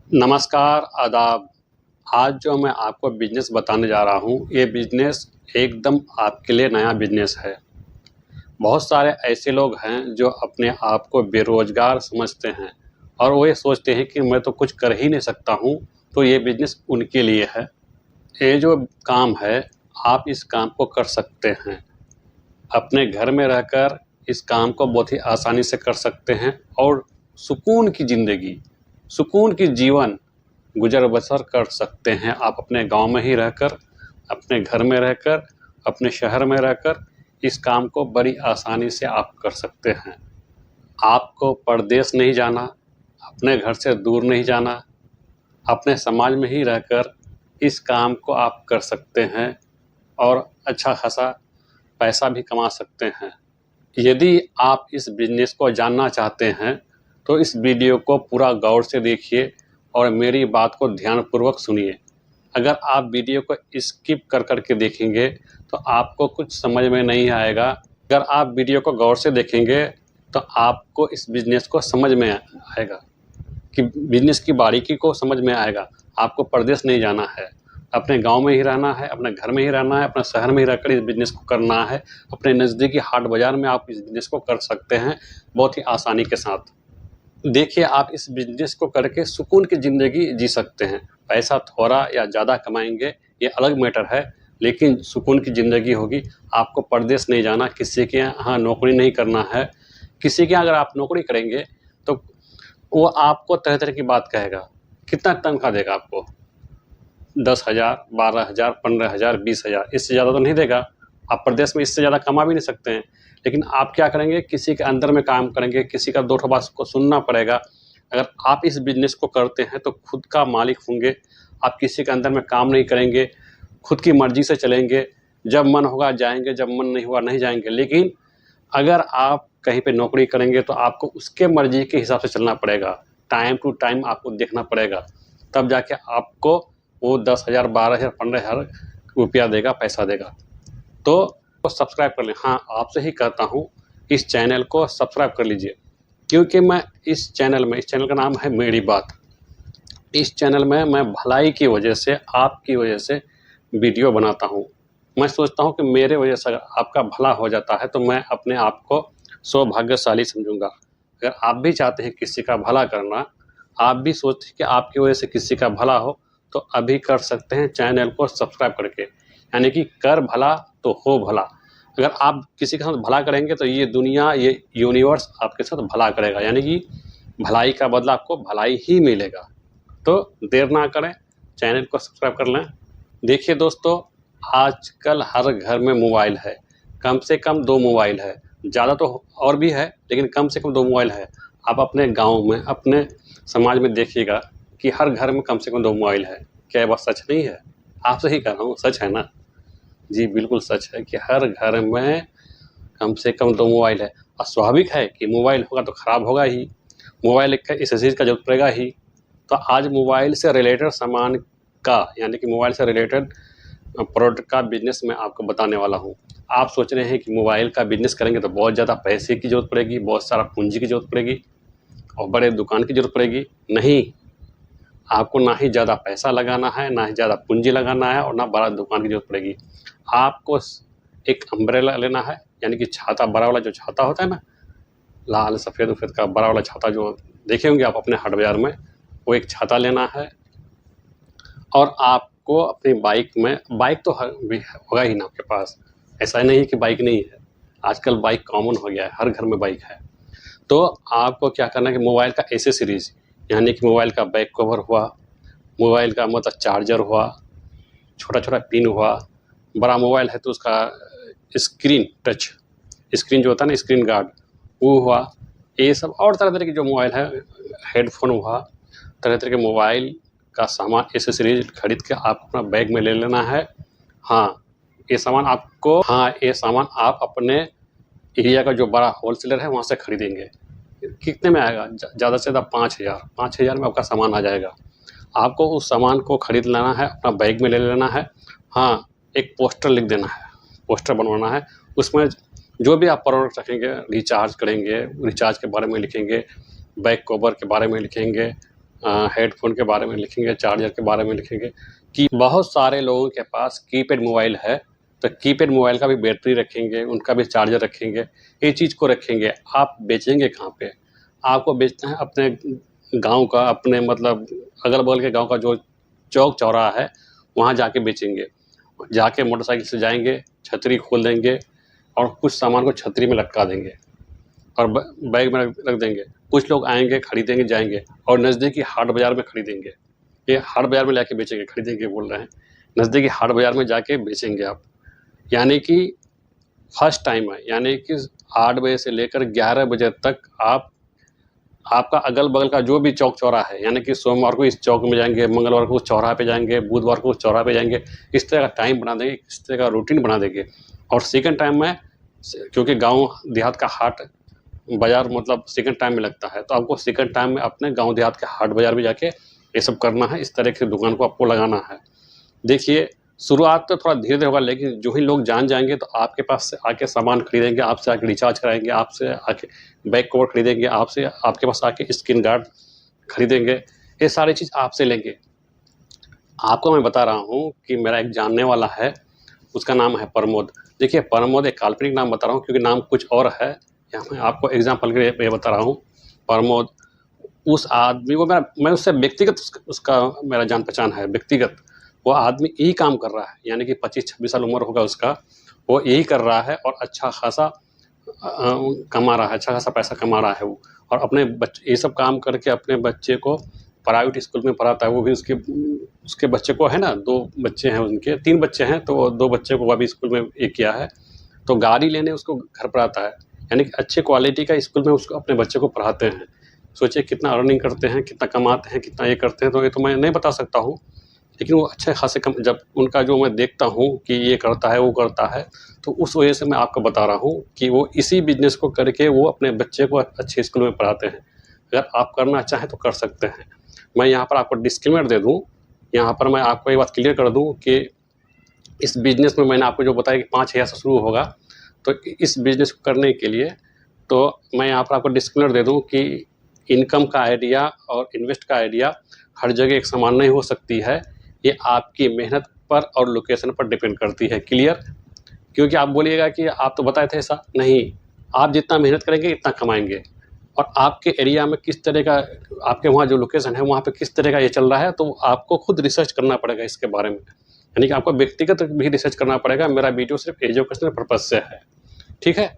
नमस्कार, आदाब। आज जो मैं आपको बिज़नेस बताने जा रहा हूँ, ये बिज़नेस एकदम आपके लिए नया बिज़नेस है। बहुत सारे ऐसे लोग हैं जो अपने आप को बेरोज़गार समझते हैं और वो ये सोचते हैं कि मैं तो कुछ कर ही नहीं सकता हूँ, तो ये बिज़नेस उनके लिए है। ये जो काम है, आप इस काम को कर सकते हैं। अपने घर में रहकर इस काम को बहुत ही आसानी से कर सकते हैं और सुकून की ज़िंदगी, सुकून की जीवन गुजर-बसर कर सकते हैं। आप अपने गांव में ही रहकर, अपने घर में रहकर, अपने शहर में रहकर इस काम को बड़ी आसानी से आप कर सकते हैं। आपको परदेश नहीं जाना, अपने घर से दूर नहीं जाना, अपने समाज में ही रहकर इस काम को आप कर सकते हैं और अच्छा खासा पैसा भी कमा सकते हैं। यदि आप इस बिज़नेस को जानना चाहते हैं, तो इस वीडियो को पूरा गौर से देखिए और मेरी बात को ध्यानपूर्वक सुनिए। अगर आप वीडियो को स्किप कर के देखेंगे, तो आपको कुछ समझ में नहीं आएगा। अगर आप वीडियो को गौर से देखेंगे, तो आपको इस बिज़नेस को समझ में आएगा कि बिज़नेस की बारीकी को समझ में आएगा। आपको परदेश नहीं जाना है, अपने गांव में ही रहना है, अपने घर में ही रहना है, अपने शहर में ही रहकर इस बिज़नेस को करना है। अपने नज़दीकी हाट बाज़ार में आप इस बिज़नेस को कर सकते हैं बहुत ही आसानी के साथ। देखिए, आप इस बिज़नेस को करके सुकून की ज़िंदगी जी सकते हैं। पैसा थोड़ा या ज़्यादा कमाएँगे, ये अलग मैटर है, लेकिन सुकून की ज़िंदगी होगी। आपको परदेश नहीं जाना, किसी के यहाँ नौकरी नहीं करना है। किसी के यहाँ अगर आप नौकरी करेंगे, तो वो आपको तरह-तरह की बात कहेगा। कितना तनख्वाह देगा आपको? 10,000, 12,000, 15,000, 20,000, इससे ज़्यादा तो नहीं देगा। आप प्रदेश में इससे ज़्यादा कमा भी नहीं सकते हैं। लेकिन आप क्या करेंगे, किसी के अंदर में काम करेंगे, किसी का 2 ठो बात को सुनना पड़ेगा। अगर आप इस बिज़नेस को करते हैं तो खुद का मालिक होंगे, आप किसी के अंदर में काम नहीं करेंगे, खुद की मर्ज़ी से चलेंगे, जब मन होगा जाएँगे, जब मन नहीं हुआ नहीं जाएँगे। लेकिन अगर आप कहीं पे नौकरी करेंगे तो आपको उसके मर्ज़ी के हिसाब से चलना पड़ेगा, टाइम टू टाइम आपको देखना पड़ेगा, तब जाके आपको वो 10,000, 12,000, 15,000 रुपया देगा, पैसा देगा। तो सब्सक्राइब कर लें। हाँ, आपसे ही कहता हूँ, इस चैनल को सब्सक्राइब कर लीजिए, क्योंकि मैं इस चैनल का नाम है मेरी बात। इस चैनल में मैं भलाई की वजह से, आपकी वजह से वीडियो बनाता हूँ। मैं सोचता हूँ कि मेरे वजह से अगर आपका भला हो जाता है, तो मैं अपने आप को सौभाग्यशाली समझूँगा। अगर आप भी चाहते हैं किसी का भला करना, आप भी सोचते हैं कि आपकी वजह से किसी का भला हो, तो अभी कर सकते हैं चैनल को सब्सक्राइब करके। यानी कि कर भला तो हो भला। अगर आप किसी के साथ भला करेंगे, तो ये दुनिया, ये यूनिवर्स आपके साथ भला करेगा, यानी कि भलाई का बदला आपको भलाई ही मिलेगा। तो देर ना करें, चैनल को सब्सक्राइब कर लें। देखिए दोस्तों, आजकल हर घर में मोबाइल है, कम से कम 2 मोबाइल है, ज़्यादा तो और भी है, लेकिन कम से कम 2 मोबाइल है। आप अपने गांव में, अपने समाज में देखिएगा कि हर घर में कम से कम 2 मोबाइल है। क्या ये बात सच नहीं है? आपसे ही कह रहा हूँ, सच है ना? जी बिल्कुल सच है कि हर घर में कम से कम 2 मोबाइल है और स्वाभाविक है कि मोबाइल होगा तो ख़राब होगा ही, मोबाइल का इस चीज़ का ज़रूरत पड़ेगा ही। तो आज मोबाइल से रिलेटेड सामान का, यानी कि मोबाइल से रिलेटेड प्रोडक्ट का बिज़नेस मैं आपको बताने वाला हूँ। आप सोच रहे हैं कि मोबाइल का बिज़नेस करेंगे तो बहुत ज़्यादा पैसे की ज़रूरत पड़ेगी, बहुत सारा पूँजी की ज़रूरत पड़ेगी और बड़े दुकान की ज़रूरत पड़ेगी। नहीं, आपको ना ही ज़्यादा पैसा लगाना है, ना ही ज़्यादा पूँजी लगाना है और ना बड़ा दुकान की ज़रूरत पड़ेगी। आपको एक अम्ब्रेला लेना है, यानी कि छाता, बड़ा वाला जो छाता होता है ना, लाल सफ़ेद का बड़ा वाला छाता जो देखे होंगे आप अपने हाट बाज़ार में, वो एक छाता लेना है। और आपको अपनी बाइक में, बाइक तो भी होगा ही ना आपके पास, ऐसा नहीं है कि बाइक नहीं है। आजकल बाइक कॉमन हो गया है, हर घर में बाइक है। तो आपको क्या करना है कि मोबाइल का एसेसरीज़, यानी कि मोबाइल का बैक कवर हुआ, मोबाइल का मतलब चार्जर हुआ, छोटा-छोटा पिन हुआ, बड़ा मोबाइल है तो उसका स्क्रीन टच, स्क्रीन जो होता है ना, स्क्रीन गार्ड, वो हुआ। ये सब और तरह-तरह के जो मोबाइल है, हेडफ़ोन हुआ, तरह-तरह के मोबाइल का सामान एसेसरीज़ खरीद के आप अपना बैग में ले लेना है। हाँ, ये सामान आप अपने एरिया का जो बड़ा होलसेलर है, वहाँ से खरीदेंगे। कितने में आएगा? ज़्यादा से ज़्यादा 5,000 में आपका सामान आ जाएगा। आपको उस सामान को खरीद लेना है, अपना बैग में ले लेना है। हाँ, एक पोस्टर लिख देना है, पोस्टर बनवाना है। उसमें जो भी आप प्रोडक्ट रखेंगे, रिचार्ज करेंगे, रिचार्ज के बारे में लिखेंगे, बैक कवर के बारे में लिखेंगे, हेडफ़ोन के बारे में लिखेंगे, चार्जर के बारे में लिखेंगे कि बहुत सारे लोगों के पास कीपैड मोबाइल है, तो कीपैड मोबाइल का भी बैटरी रखेंगे, उनका भी चार्जर रखेंगे, ये चीज़ को रखेंगे। आप बेचेंगे कहाँ पे? आपको बेचना है अपने गाँव का, अपने मतलब अगल-बगल के गाँव का जो चौक-चौराहा है, वहाँ जाके बेचेंगे। जाके मोटरसाइकिल से जाएँगे, छतरी खोल देंगे और कुछ सामान को छतरी में लटका देंगे और बैग में रख देंगे। कुछ लोग आएँगे, खरीदेंगे, जाएँगे और नज़दीकी हाट बाज़ार में खरीदेंगे। ये हाट बाज़ार में लाके बेचेंगे, खरीदेंगे बोल रहे हैं। नज़दीकी हाट बाज़ार में जाके बेचेंगे आप। यानी कि फर्स्ट टाइम है, यानी कि 8 बजे से लेकर 11 बजे तक आपका अगल-बगल का जो भी चौक-चौराहा है, यानी कि सोमवार को इस चौक में जाएँगे, मंगलवार को उस चौराहे पे जाएँगे, बुधवार को उस चौराहे पे जाएँगे। इस तरह का टाइम बना देंगे, इस तरह का रूटीन बना देंगे। और सेकंड टाइम में क्योंकि गाँव देहात का हाट बाज़ार मतलब सेकंड टाइम में लगता है, तो आपको सेकंड टाइम में अपने गाँव देहात के हाट बाज़ार में जाके ये सब करना है, इस तरह की दुकान को आपको लगाना है। देखिए, शुरुआत तो थोड़ा धीरे-धीरे होगा, लेकिन जो ही लोग जान जाएँगे तो आपके पास से आके सामान खरीदेंगे, आपसे आके रिचार्ज कराएँगे, आपसे आके बैक कवर खरीदेंगे, आपसे आपके पास आके स्क्रीन गार्ड खरीदेंगे, ये सारी चीज़ आपसे लेंगे। आपको मैं बता रहा हूँ कि मेरा एक जानने वाला है, उसका नाम है प्रमोद। देखिए, प्रमोद एक काल्पनिक नाम बता रहा हूँ क्योंकि नाम कुछ और है, यहाँ मैं आपको एग्ज़ाम्पल के लिए बता रहा हूँ। प्रमोद, उस आदमी को मैं उससे व्यक्तिगत उसका मेरा जान-पहचान है, व्यक्तिगत। वो आदमी यही काम कर रहा है, यानी कि 25-26 साल उम्र होगा उसका, वो यही कर रहा है और अच्छा खासा कमा रहा है, अच्छा खासा पैसा कमा रहा है वो। और अपने ये सब काम करके अपने बच्चे को प्राइवेट स्कूल में पढ़ाता है, वो भी उसके बच्चे को है ना 2 बच्चे हैं उनके, 3 बच्चे हैं, तो 2 बच्चे को वो अभी स्कूल में ये किया है, तो गाड़ी लेने उसको घर पर आता है। यानी कि अच्छे क्वालिटी का स्कूल में उसको अपने बच्चे को पढ़ाते हैं। सोचिए कितना अर्निंग करते हैं, कितना कमाते हैं, कितना ये करते हैं, तो ये तो मैं नहीं बता सकता हूँ। लेकिन वो अच्छे खासे जब उनका जो मैं देखता हूँ कि ये करता है, वो करता है, तो उस वजह से मैं आपको बता रहा हूँ कि वो इसी बिज़नेस को करके वो अपने बच्चे को अच्छे स्कूल में पढ़ाते हैं। अगर आप करना चाहें तो कर सकते हैं। मैं यहाँ पर आपको डिस्क्लेमर दे दूँ, यहाँ पर मैं आपको ये बात क्लियर कर दूँ कि इस बिज़नेस में मैंने आपको जो बताया कि 5,000 से शुरू होगा, तो इस बिज़नेस को करने के लिए तो मैं यहाँ पर आपको डिस्क्लेमर दे दूँ कि इनकम का आइडिया और इन्वेस्ट का आइडिया हर जगह एक समान नहीं हो सकती है। ये आपकी मेहनत पर और लोकेशन पर डिपेंड करती है। क्लियर? क्योंकि आप बोलिएगा कि आप तो बताए थे ऐसा, नहीं, आप जितना मेहनत करेंगे इतना कमाएँगे। और आपके एरिया में किस तरह का आपके वहाँ जो लोकेशन है, वहाँ पे किस तरह का ये चल रहा है, तो आपको खुद रिसर्च करना पड़ेगा इसके बारे में। यानी कि आपको व्यक्तिगत भी रिसर्च करना पड़ेगा। मेरा वीडियो सिर्फ़ एजुकेशनल पर्पज़ से है। ठीक है?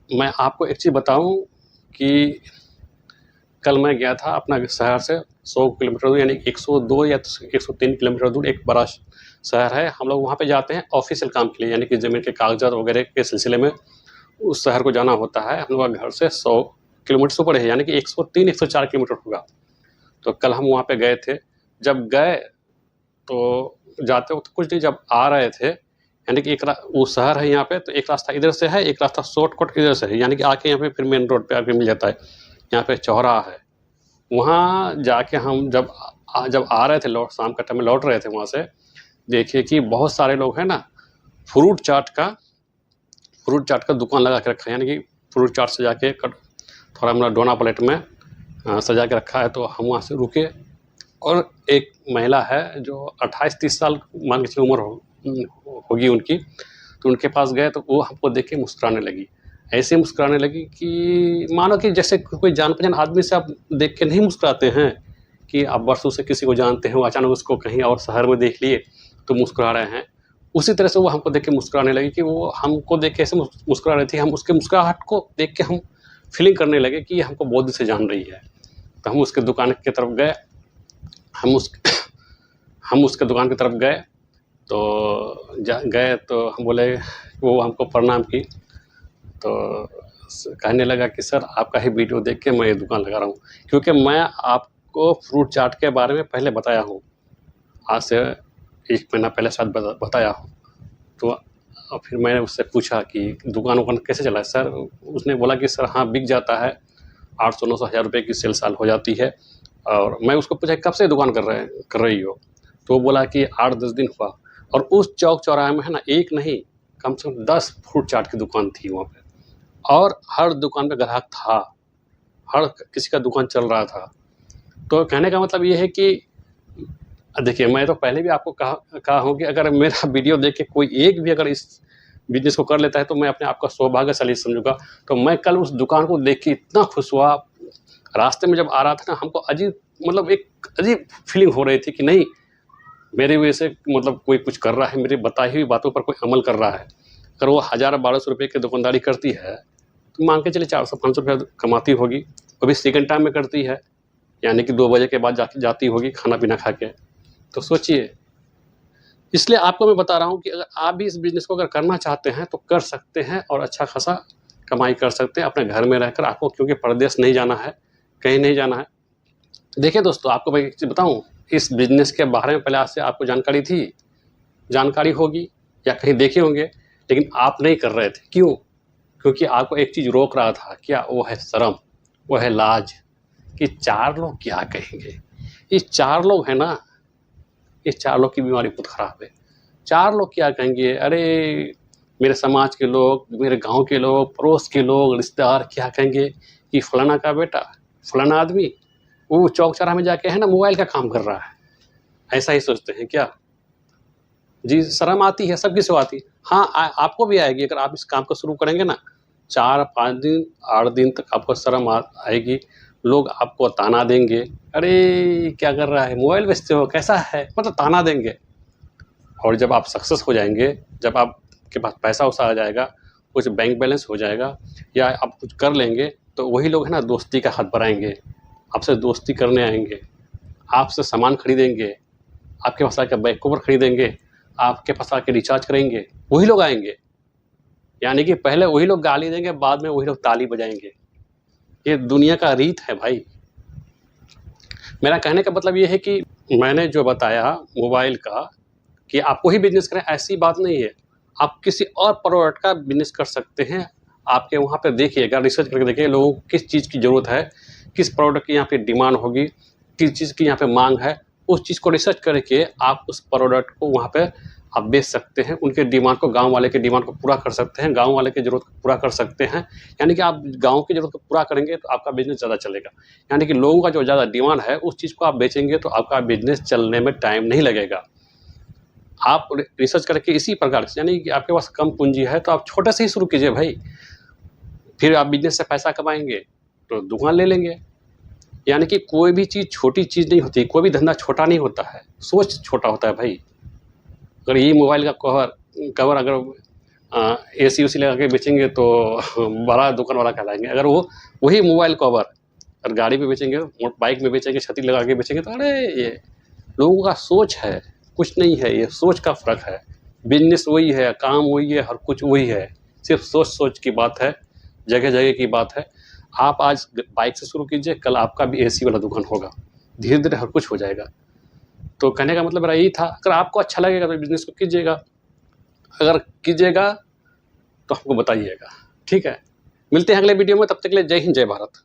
मैं आपको एक चीज़ बताऊँ कि कल मैं गया था अपना शहर से 100 किलोमीटर दूर, यानी 102 या 103 किलोमीटर दूर एक बड़ा शहर है। हम लोग वहाँ पे जाते हैं ऑफ़िशियल काम के लिए, यानी कि ज़मीन के कागज़ात वगैरह के सिलसिले में उस शहर को जाना होता है। हम लोग का घर से 100 किलोमीटर से ऊपर है, यानी कि 103-104 किलोमीटर होगा। तो कल हम वहाँ पे गए थे। जब गए तो जाते वक़्त कुछ नहीं, जब आ रहे थे, यानी कि वो शहर है यहाँ पे, तो एक रास्ता इधर से है, एक रास्ता शॉर्टकट इधर से है, यानी कि आके यहाँ पे फिर मेन रोड पे आके मिल जाता है। यहाँ पे चौराहा है। वहाँ जाके हम जब आ रहे थे, शाम का टाइम में लौट रहे थे वहाँ से, देखिए कि बहुत सारे लोग हैं ना, फ्रूट चाट का दुकान लगा के रखा है, यानी कि फ्रूट चाट सजा के थोड़ा मतलब डोना प्लेट में सजा के रखा है। तो हम वहाँ से रुके और एक महिला है जो 28-30 साल मान के चलिए उम्र होगी उनकी, तो उनके पास गए तो वो हमको देख के मुस्कुराने लगी। ऐसे मुस्कुराने लगी कि मानो कि जैसे कोई जान-पहचान आदमी से आप देख के नहीं मुस्कुराते हैं कि आप वर्षों से किसी को जानते हो, अचानक उसको कहीं और शहर में देख लिए तो मुस्कुरा रहे हैं। उसी तरह से वो हमको देख के मुस्कुराने लगी कि वो हमको देख के ऐसे मुस्कुरा रही थी। हम उसके मुस्कुराहट को देख के हम फीलिंग करने लगे कि ये हमको बहुत दिन से जान रही है। तो हम उसके दुकान की तरफ गए, हम उसके दुकान की तरफ गए, तो गए तो हम बोले, वो हमको प्रणाम की, तो कहने लगा कि सर आपका ही वीडियो देख के मैं ये दुकान लगा रहा हूँ, क्योंकि मैं आपको फ्रूट चाट के बारे में पहले बताया हूँ, आज से 1 महीना पहले शायद बताया हूँ। तो फिर मैंने उससे पूछा कि दुकान कैसे चला है सर? उसने बोला कि सर हाँ, बिक जाता है, 800-900 हज़ार रुपये की सेल साल हो जाती है। और मैं उसको पूछा कब से दुकान कर रही हो? तो वो बोला कि 8-10 दिन हुआ। और उस चौक चौराहे में है ना, एक नहीं, कम से कम 10 फ्रूट चाट की दुकान थी वहाँ पे, और हर दुकान पे ग्राहक था, हर किसी का दुकान चल रहा था। तो कहने का मतलब ये है कि देखिए, मैं तो पहले भी आपको कहा हूँ कि अगर मेरा वीडियो देख के कोई एक भी अगर इस बिज़नेस को कर लेता है तो मैं अपने आप को सौभाग्यशाली समझूँगा। तो मैं कल उस दुकान को देख के इतना खुश हुआ, रास्ते में जब आ रहा था ना, हमको अजीब मतलब एक अजीब फीलिंग हो रही थी कि नहीं, मेरी वजह से मतलब कोई कुछ कर रहा है, मेरी बताई हुई बातों पर कोई अमल कर रहा है। अगर वो 1000-1200 रुपये की दुकानदारी करती है, तो मान के चलिए 400-500 रुपया कमाती होगी, वो भी सेकंड टाइम में करती है, यानी कि 2 बजे के बाद जाती होगी खाना-पीना खा के। तो सोचिए, इसलिए आपको मैं बता रहा हूँ कि अगर आप भी इस बिज़नेस को अगर करना चाहते हैं, तो कर सकते हैं और अच्छा खासा कमाई कर सकते हैं अपने घर में रहकर। आपको क्योंकि परदेश नहीं जाना है, कहीं नहीं जाना है। देखिए दोस्तों, आपको मैं एक चीज़ बताऊँ, इस बिज़नेस के बारे में पहले आज से आपको जानकारी थी, जानकारी होगी या कहीं देखे होंगे, लेकिन आप नहीं कर रहे थे। क्यों? क्योंकि आपको एक चीज़ रोक रहा था, क्या? वो है शर्म, वो है लाज, कि 4 लोग क्या कहेंगे? ये 4 लोग हैं ना, ये 4 लोग की बीमारी बहुत ख़राब है। 4 लोग क्या कहेंगे? अरे! मेरे समाज के लोग, मेरे गाँव के लोग, पड़ोस के लोग, रिश्तेदार क्या कहेंगे कि फलाना का बेटा, फलाना आदमी, वो चौक-चौराहे में जाके है ना मोबाइल का काम कर रहा है। ऐसा ही सोचते हैं क्या? जी, शर्म आती है, सब किसी को आती है। हाँ, आपको भी आएगी अगर आप इस काम को शुरू करेंगे ना, 4-5 दिन, 8 दिन तक आपको शर्म आएगी। लोग आपको ताना देंगे, "अरे! क्या कर रहा है? मोबाइल बेचते हो, कैसा है?" मतलब ताना देंगे। और जब आप सक्सेस हो जाएँगे, जब आपके पास पैसा-वैसा आ जाएगा, कुछ बैंक बैलेंस हो जाएगा या आप कुछ कर लेंगे, तो वही लोग है ना दोस्ती का हाथ बढ़ाएँगे, आपसे दोस्ती करने आएँगे, आपसे सामान खरीदेंगे, आपके पास आके बैक कवर खरीदेंगे, आपके पास आके रिचार्ज करेंगे, वही लोग आएँगे। यानी कि पहले वही लोग गाली देंगे, बाद में वही लोग ताली बजाएँगे। ये दुनिया का रीत है भाई। मेरा कहने का मतलब ये है कि मैंने जो बताया मोबाइल का, कि आपको ही बिज़नेस करें ऐसी बात नहीं है। आप किसी और प्रोडक्ट का बिज़नेस कर सकते हैं। आपके वहाँ पे देखिएगा, रिसर्च करके देखिए लोगों को किस चीज़ की ज़रूरत है, किस प्रोडक्ट की यहाँ पे डिमांड होगी, किस चीज़ की यहाँ पे माँग है, उस चीज़ को रिसर्च करके आप उस प्रोडक्ट को वहाँ पे आप बेच सकते हैं। उनके डिमांड को, गाँव वाले के डिमांड को पूरा कर सकते हैं, गाँव वाले की ज़रूरत को पूरा कर सकते हैं। यानी कि आप गाँव की ज़रूरत को पूरा करेंगे तो आपका बिज़नेस ज़्यादा चलेगा। यानी कि लोगों का जो ज़्यादा डिमांड है, उस चीज़ को आप बेचेंगे तो आपका बिज़नेस चलने में टाइम नहीं लगेगा। आप रिसर्च करके इसी प्रकार से, यानी कि आपके पास कम पूंजी है तो आप छोटे से ही शुरू कीजिए भाई, फिर आप बिजनेस से पैसा कमाएंगे तो दुकान ले लेंगे। यानी कि कोई भी चीज़ छोटी चीज़ नहीं होती, कोई भी धंधा छोटा नहीं होता है, सोच छोटा होता है भाई। अगर ये मोबाइल का कवर अगर एसी उसी लगा के बेचेंगे तो बड़ा दुकान वाला कहलाएंगे। अगर वही मोबाइल कवर और गाड़ी में बेचेंगे, बाइक में बेचेंगे, छतरी लगा के बेचेंगे तो अरे ये लोगों का सोच है, कुछ नहीं है, ये सोच का फ़र्क है। बिज़नेस वही है, काम वही है, हर कुछ वही है, सिर्फ सोच की बात है, जगह-जगह की बात है। आप आज बाइक से शुरू कीजिए, कल आपका भी एसी वाला दुकान होगा, धीरे-धीरे हर कुछ हो जाएगा। तो कहने का मतलब मेरा यही था, अगर आपको अच्छा लगेगा तो बिज़नेस को कीजिएगा, अगर कीजिएगा तो हमको बताइएगा, ठीक है? मिलते हैं अगले वीडियो में, तब तक के लिए जय हिंद, जय भारत।